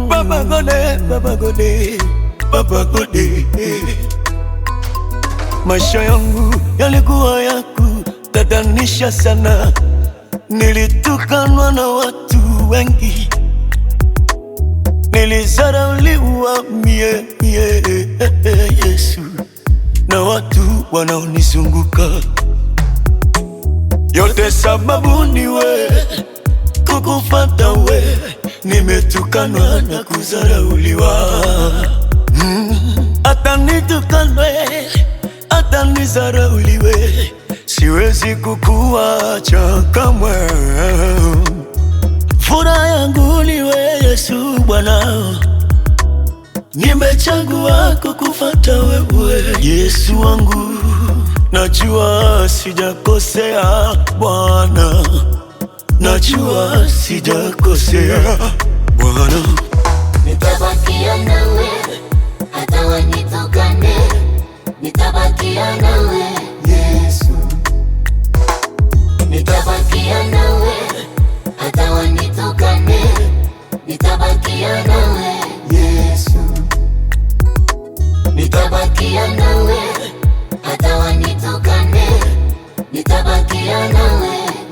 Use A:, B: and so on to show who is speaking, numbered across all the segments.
A: Baba Gode, Baba Gode, Baba Gode. Maisha yangu yalikuwa ya kutatanisha sana, nilitukanwa na watu wengi, nilizarauliwa mie Yesu na watu wanaonizunguka. Yote sababu ni we, kukufuata we, nimetukanwa na kuzarauliwa. Hata nitukanwe, hata nizarauliwe, siwezi kukuacha kamwe. Furaha yangu ni we Yesu Bwana, nimechagua kukufuata wewe Yesu wangu. Najua sijakosea Bwana, najua sijakosea Bwana.
B: Nitabakia nawe hata wanitukane, nitabakia nawe Yesu. Nitabakia nawe hata wanitukane, nitabakia nawe Yesu. Nitabakia nawe hata wanitukane, nitabakia nawe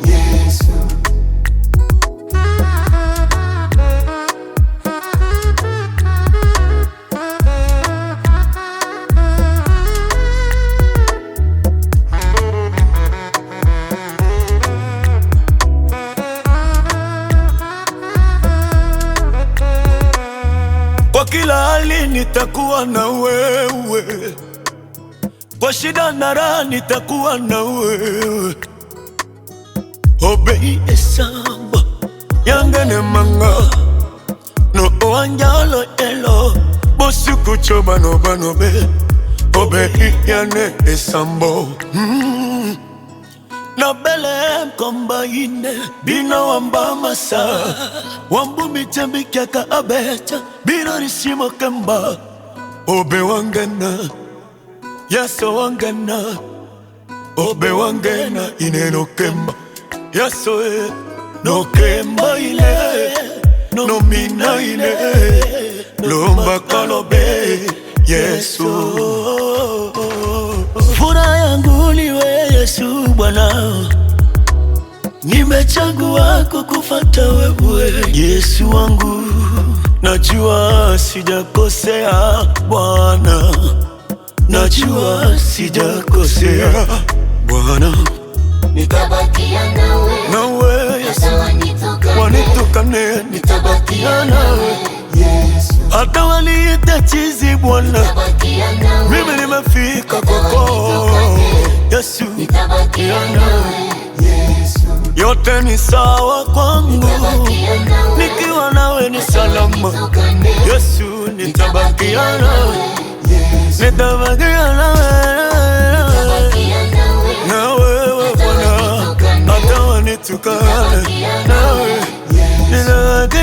B: Yesu.
A: Kwa kila hali nitakuwa na wewe, kwa shida na raha nitakuwa na wewe. Obei esamba yangene manga no oanjalo elo bosuku choba no banobe. Obei yane esambo na bele mkomba ine bina wamba masa wambu mitembi kiaka abecha bina risimo kemba. Obe wangena yaso wangena, obe wangena ine no kemba. Yaso no kemba ile no mina ile lomba kalobe Yesu. Furaha yangu ni we Yesu Bwana, nimechagua kukufuata wewe Yesu wangu. Najua sijakosea Bwana, najua sijakosea Bwana.
B: Nitabakia nawe
A: Yesu,
B: hata
A: wanitukane, nitabakia nawe
B: Yesu.
A: hata waniite chizi Bwana,
B: Nitabakia nawe,
A: mimi nimefika kwako Yesu.
B: nitabakia nawe Yesu.
A: Yote ni sawa kwangu, nikiwa nawe ni salama Yesu. Nitabakia nawe, nitabakia nawe na wewe Bwana, hata wanitukane nawe nitabakia